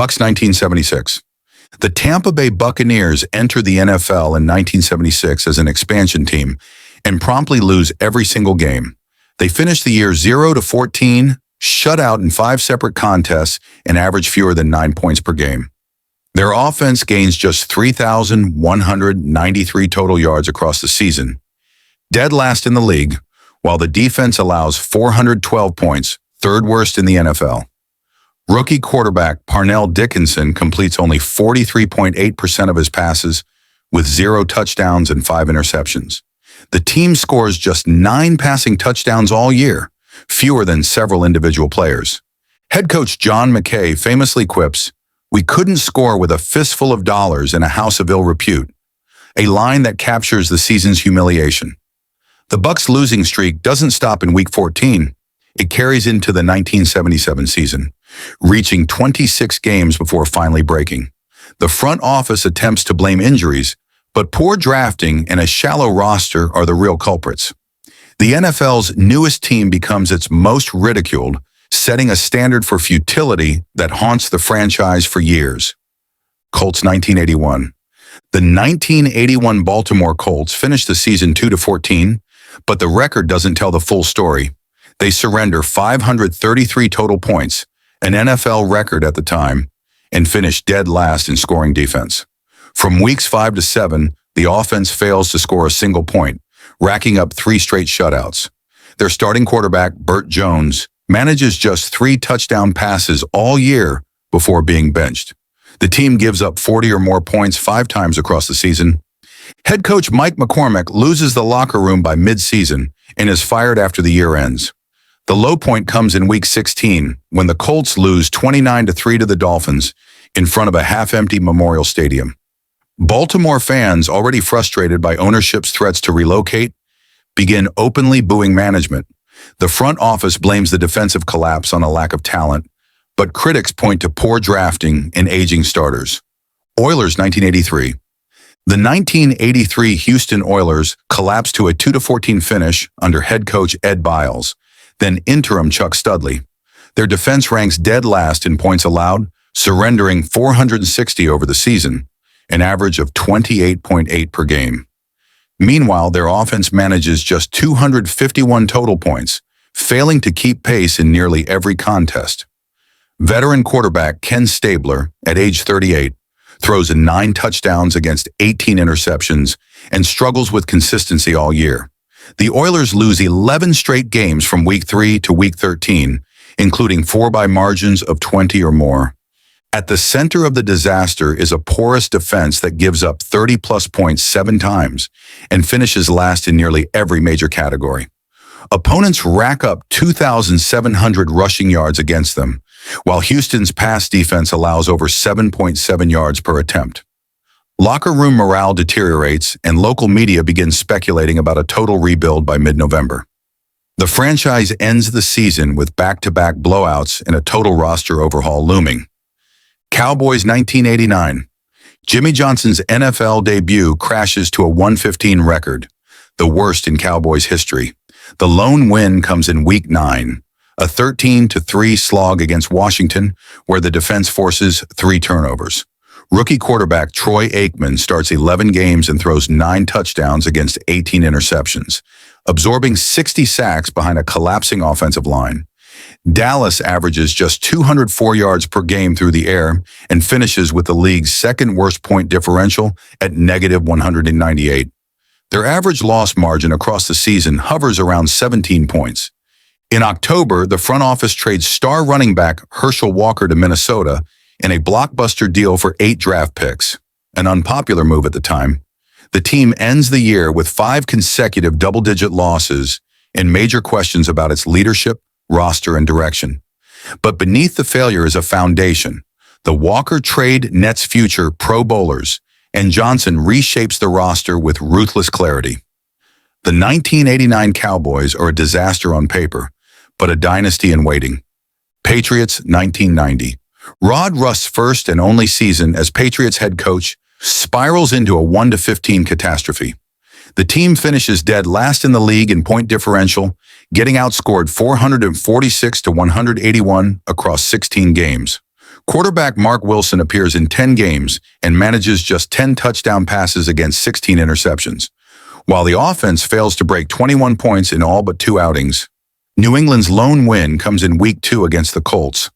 Bucks 1976. The Tampa Bay Buccaneers enter the NFL in 1976 as an expansion team and promptly lose every single game. They finished the year 0-14, shut out in 5 separate contests, and averaged fewer than 9 points per game. Their offense gains just 3,193 total yards across the season, dead last in the league, while the defense allows 412 points, third worst in the NFL. Rookie quarterback Parnell Dickinson completes only 43.8% of his passes, with 0 touchdowns and 5 interceptions. The team scores just 9 passing touchdowns all year, fewer than several individual players. Head coach John McKay famously quips, "We couldn't score with a fistful of dollars in a house of ill repute," a line that captures the season's humiliation. The Bucks' losing streak doesn't stop in Week 14. It carries into the 1977 season, reaching 26 games before finally breaking. The front office attempts to blame injuries, but poor drafting and a shallow roster are the real culprits. The NFL's newest team becomes its most ridiculed, setting a standard for futility that haunts the franchise for years. Colts 1981. The 1981 Baltimore Colts finished the season 2-14, but the record doesn't tell the full story. They surrender 533 total points, an NFL record at the time, and finish dead last in scoring defense. From weeks 5 to 7, the offense fails to score a single point, racking up 3 straight shutouts. Their starting quarterback, Burt Jones, manages just 3 touchdown passes all year before being benched. The team gives up 40 or more points 5 times across the season. Head coach Mike McCormick loses the locker room by mid-season and is fired after the year ends. The low point comes in Week 16, when the Colts lose 29-3 to the Dolphins in front of a half-empty Memorial Stadium. Baltimore fans, already frustrated by ownership's threats to relocate, begin openly booing management. The front office blames the defensive collapse on a lack of talent, but critics point to poor drafting and aging starters. Oilers 1983. The 1983 Houston Oilers collapsed to a 2-14 finish under head coach Ed Biles, then interim Chuck Studley. Their defense ranks dead last in points allowed, surrendering 460 over the season, an average of 28.8 per game. Meanwhile, their offense manages just 251 total points, failing to keep pace in nearly every contest. Veteran quarterback Ken Stabler, at age 38, throws in 9 touchdowns against 18 interceptions and struggles with consistency all year. The Oilers lose 11 straight games from Week 3 to Week 13, including 4 by margins of 20 or more. At the center of the disaster is a porous defense that gives up 30-plus points 7 times and finishes last in nearly every major category. Opponents rack up 2,700 rushing yards against them, while Houston's pass defense allows over 7.7 yards per attempt. Locker room morale deteriorates, and local media begins speculating about a total rebuild by mid-November. The franchise ends the season with back-to-back blowouts and a total roster overhaul looming. Cowboys 1989. Jimmy Johnson's NFL debut crashes to a 1-15 record, the worst in Cowboys history. The lone win comes in Week 9, a 13-3 slog against Washington, where the defense forces 3 turnovers. Rookie quarterback Troy Aikman starts 11 games and throws 9 touchdowns against 18 interceptions, absorbing 60 sacks behind a collapsing offensive line. Dallas averages just 204 yards per game through the air and finishes with the league's second worst point differential at -198. Their average loss margin across the season hovers around 17 points. In October, the front office trades star running back Herschel Walker to Minnesota in a blockbuster deal for 8 draft picks, an unpopular move at the time. The team ends the year with 5 consecutive double-digit losses and major questions about its leadership, roster, and direction. But beneath the failure is a foundation. The Walker trade nets future Pro Bowlers, and Johnson reshapes the roster with ruthless clarity. The 1989 Cowboys are a disaster on paper, but a dynasty in waiting. Patriots 1990. Rod Rust's first and only season as Patriots head coach spirals into a 1-15 catastrophe. The team finishes dead last in the league in point differential, getting outscored 446-181 across 16 games. Quarterback Mark Wilson appears in 10 games and manages just 10 touchdown passes against 16 interceptions, while the offense fails to break 21 points in all but 2 outings. New England's lone win comes in Week 2 against the Colts,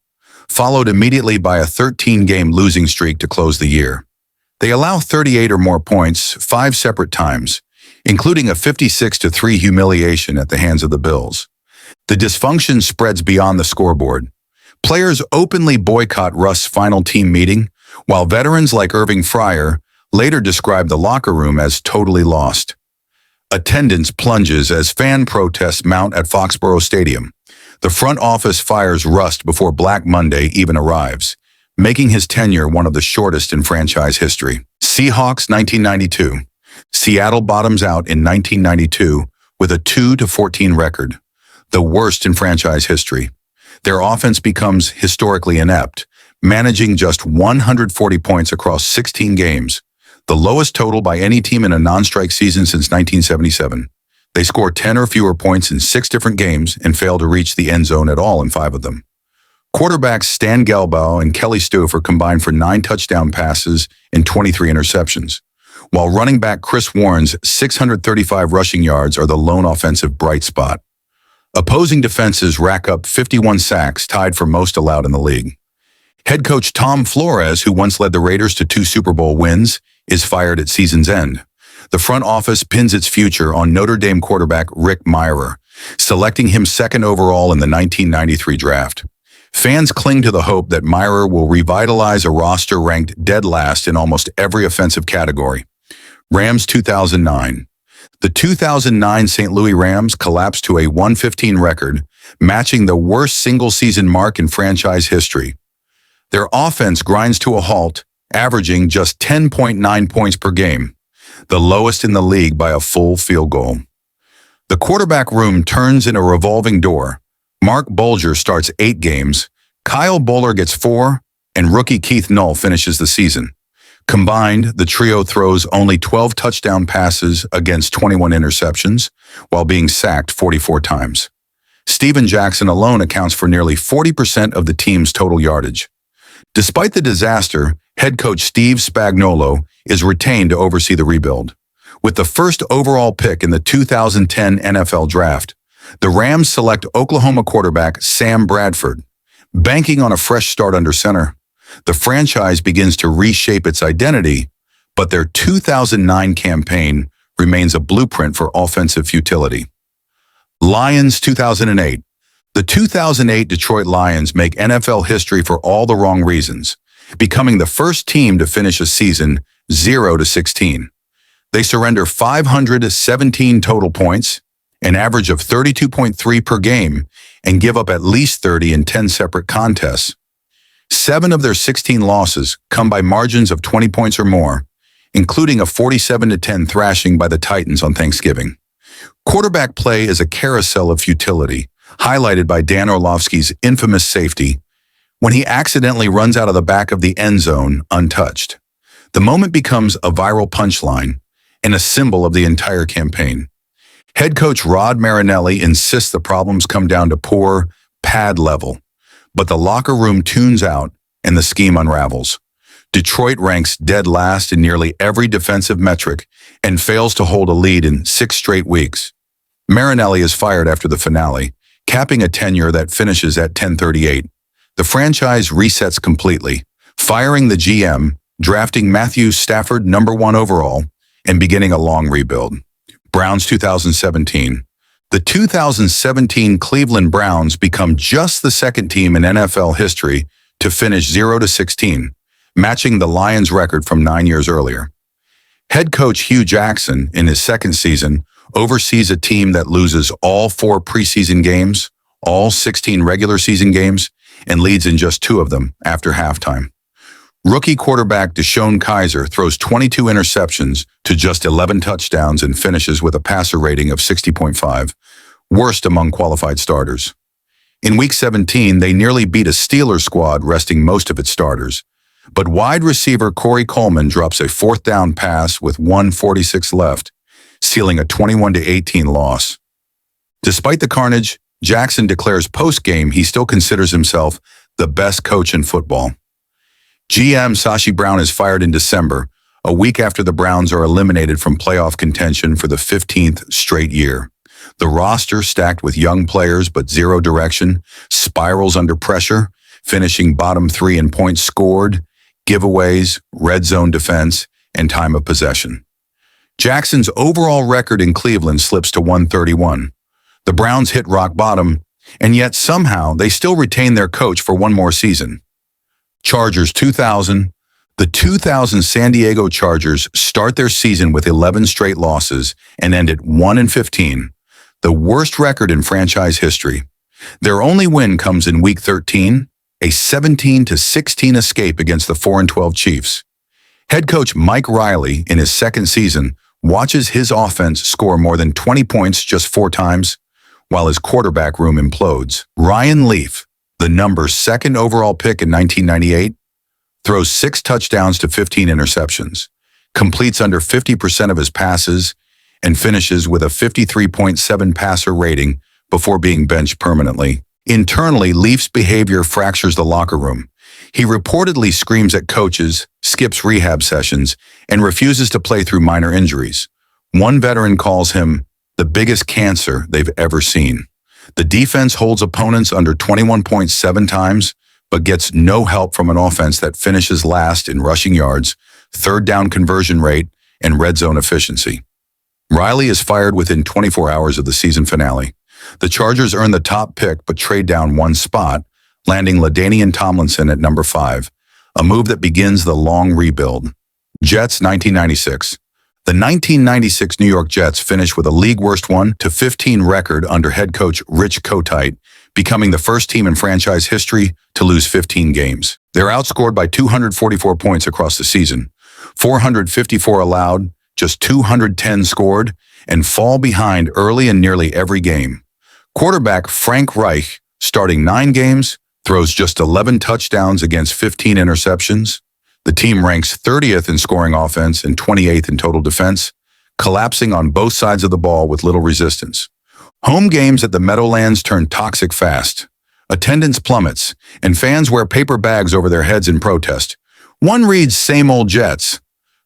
followed immediately by a 13-game losing streak to close the year. They allow 38 or more points 5 separate times, including a 56-3 humiliation at the hands of the Bills. The dysfunction spreads beyond the scoreboard. Players openly boycott Russ's final team meeting, while veterans like Irving Fryer later described the locker room as totally lost. Attendance plunges as fan protests mount at Foxborough Stadium. The front office fires Russ before Black Monday even arrives, making his tenure one of the shortest in franchise history. Seahawks 1992. Seattle bottoms out in 1992 with a 2-14 record, the worst in franchise history. Their offense becomes historically inept, managing just 140 points across 16 games, the lowest total by any team in a non-strike season since 1977. They score 10 or fewer points in 6 different games and fail to reach the end zone at all in 5 of them. Quarterbacks Stan Gelbaugh and Kelly Stouffer combined for 9 touchdown passes and 23 interceptions, while running back Chris Warren's 635 rushing yards are the lone offensive bright spot. Opposing defenses rack up 51 sacks, tied for most allowed in the league. Head coach Tom Flores, who once led the Raiders to 2 Super Bowl wins, is fired at season's end. The front office pins its future on Notre Dame quarterback Rick Mirer, selecting him 2nd overall in the 1993 draft. Fans cling to the hope that Mirer will revitalize a roster ranked dead last in almost every offensive category. Rams 2009. The 2009 St. Louis Rams collapsed to a 1-15 record, matching the worst single-season mark in franchise history. Their offense grinds to a halt, averaging just 10.9 points per game, the lowest in the league by a full field goal. The quarterback room turns in a revolving door. Mark Bulger starts 8 games, Kyle Bowler gets 4, and rookie Keith Null finishes the season. Combined, the trio throws only 12 touchdown passes against 21 interceptions, while being sacked 44 times. Steven Jackson alone accounts for nearly 40% of the team's total yardage. Despite the disaster, head coach Steve Spagnuolo is retained to oversee the rebuild. With the first overall pick in the 2010 NFL Draft, the Rams select Oklahoma quarterback Sam Bradford. Banking on a fresh start under center, the franchise begins to reshape its identity, but their 2009 campaign remains a blueprint for offensive futility. Lions 2008. The 2008 Detroit Lions make NFL history for all the wrong reasons, becoming the first team to finish a season 0-16. They surrender 517 total points, an average of 32.3 per game, and give up at least 30 in 10 separate contests. 7 of their 16 losses come by margins of 20 points or more, including a 47-10 thrashing by the Titans on Thanksgiving. Quarterback play is a carousel of futility, highlighted by Dan Orlovsky's infamous safety when he accidentally runs out of the back of the end zone untouched. The moment becomes a viral punchline and a symbol of the entire campaign. Head coach Rod Marinelli insists the problems come down to poor pad level, but the locker room tunes out and the scheme unravels. Detroit ranks dead last in nearly every defensive metric and fails to hold a lead in 6 straight weeks. Marinelli is fired after the finale, capping a tenure that finishes at 1038. The franchise resets completely, firing the GM, drafting Matthew Stafford #1 overall, and beginning a long rebuild. Browns 2017. The 2017 Cleveland Browns become just the 2nd team in NFL history to finish 0-16, matching the Lions' record from 9 years earlier. Head coach Hugh Jackson, in his 2nd season, oversees a team that loses all 4 preseason games, all 16 regular season games, and leads in just 2 of them after halftime. Rookie quarterback Deshaun Kaiser throws 22 interceptions to just 11 touchdowns and finishes with a passer rating of 60.5, worst among qualified starters. In Week 17, they nearly beat a Steelers squad resting most of its starters, but wide receiver Corey Coleman drops a 4th down pass with 1:46 left, sealing a 21-18 loss. Despite the carnage, Jackson declares post-game he still considers himself the best coach in football. GM Sashi Brown is fired in December, a week after the Browns are eliminated from playoff contention for the 15th straight year. The roster, stacked with young players but zero direction, spirals under pressure, finishing bottom three in points scored, giveaways, red zone defense, and time of possession. Jackson's overall record in Cleveland slips to 131. The Browns hit rock bottom, and yet somehow they still retain their coach for one more season. Chargers 2000. The 2000 San Diego Chargers start their season with 11 straight losses and end at 1-15, the worst record in franchise history. Their only win comes in Week 13, a 17-16 escape against the 4-12 Chiefs. Head coach Mike Riley, in his second season, watches his offense score more than 20 points just 4 times, while his quarterback room implodes. Ryan Leaf, the number 2nd overall pick in 1998, throws 6 touchdowns to 15 interceptions, completes under 50% of his passes, and finishes with a 53.7 passer rating before being benched permanently. Internally, Leaf's behavior fractures the locker room. He reportedly screams at coaches, skips rehab sessions, and refuses to play through minor injuries. One veteran calls him the biggest cancer they've ever seen. The defense holds opponents under 21.7 times, but gets no help from an offense that finishes last in rushing yards, third down conversion rate, and red zone efficiency. Riley is fired within 24 hours of the season finale. The Chargers earn the top pick but trade down 1 spot, landing LaDainian Tomlinson at number 5, a move that begins the long rebuild. Jets 1996. The 1996 New York Jets finish with a league-worst 1-15 record under head coach Rich Kotite, becoming the first team in franchise history to lose 15 games. They're outscored by 244 points across the season, 454 allowed, just 210 scored, and fall behind early in nearly every game. Quarterback Frank Reich, starting 9 games, throws just 11 touchdowns against 15 interceptions. The team ranks 30th in scoring offense and 28th in total defense, collapsing on both sides of the ball with little resistance. Home games at the Meadowlands turn toxic fast. Attendance plummets, and fans wear paper bags over their heads in protest. One reads, "Same old Jets."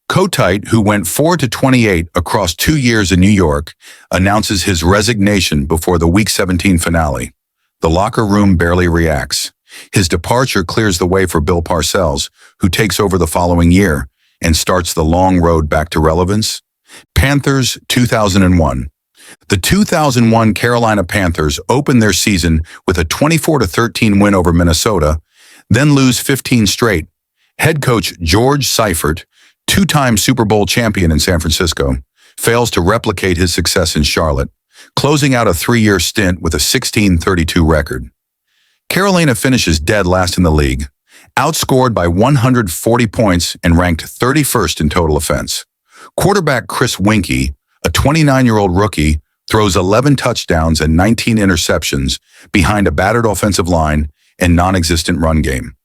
Kotite, who went 4-28 across 2 years in New York, announces his resignation before the Week 17 finale. The locker room barely reacts. His departure clears the way for Bill Parcells, who takes over the following year and starts the long road back to relevance. Panthers 2001. The 2001 Carolina Panthers opened their season with a 24-13 win over Minnesota, then lose 15 straight. Head coach George Seifert, 2-time Super Bowl champion in San Francisco, fails to replicate his success in Charlotte, closing out a 3-year stint with a 16-32 record. Carolina finishes dead last in the league, outscored by 140 points and ranked 31st in total offense. Quarterback Chris Winkie, a 29-year-old rookie, throws 11 touchdowns and 19 interceptions behind a battered offensive line and non-existent run game.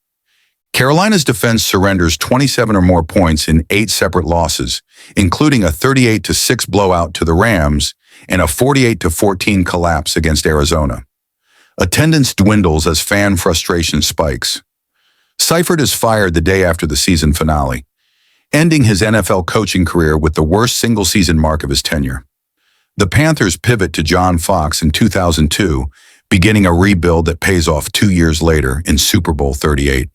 Carolina's defense surrenders 27 or more points in 8 separate losses, including a 38-6 blowout to the Rams and a 48-14 collapse against Arizona. Attendance dwindles as fan frustration spikes. Seifert is fired the day after the season finale, ending his NFL coaching career with the worst single-season mark of his tenure. The Panthers pivot to John Fox in 2002, beginning a rebuild that pays off 2 years later in Super Bowl 38.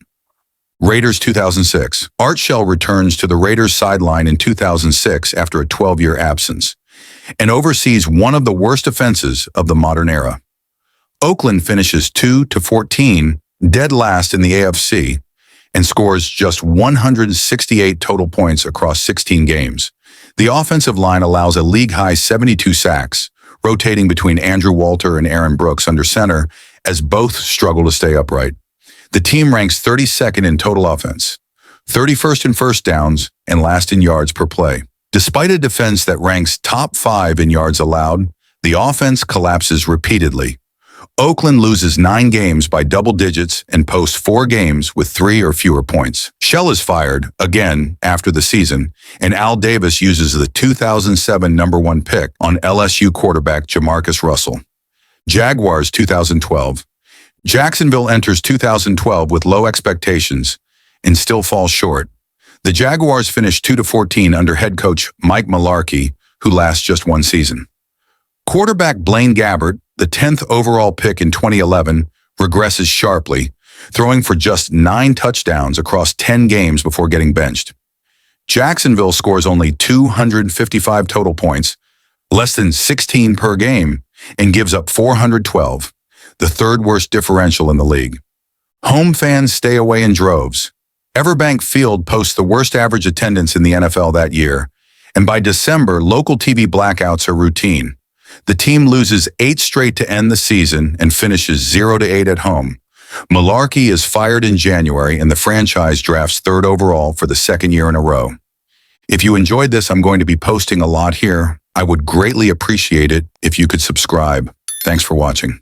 Raiders 2006. Art Shell returns to the Raiders sideline in 2006 after a 12-year absence and oversees one of the worst offenses of the modern era. Oakland finishes 2-14, dead last in the AFC, and scores just 168 total points across 16 games. The offensive line allows a league-high 72 sacks, rotating between Andrew Walter and Aaron Brooks under center as both struggle to stay upright. The team ranks 32nd in total offense, 31st in first downs, and last in yards per play. Despite a defense that ranks top 5 in yards allowed, the offense collapses repeatedly. Oakland loses 9 games by double digits and posts 4 games with 3 or fewer points. Shell is fired, again, after the season, and Al Davis uses the 2007 number 1 pick on LSU quarterback Jamarcus Russell. Jaguars 2012. Jacksonville enters 2012 with low expectations and still falls short. The Jaguars finished 2-14 under head coach Mike Mularkey, who lasts just one season. Quarterback Blaine Gabbert, the 10th overall pick in 2011, regresses sharply, throwing for just 9 touchdowns across 10 games before getting benched. Jacksonville scores only 255 total points, less than 16 per game, and gives up 412, the third worst differential in the league. Home fans stay away in droves. Everbank Field posts the worst average attendance in the NFL that year, and by December, local TV blackouts are routine. The team loses 8 straight to end the season and finishes 0-8 at home. Mularkey is fired in January, and the franchise drafts 3rd overall for the 2nd year in a row. If you enjoyed this, I'm going to be posting a lot here. I would greatly appreciate it if you could subscribe. Thanks for watching.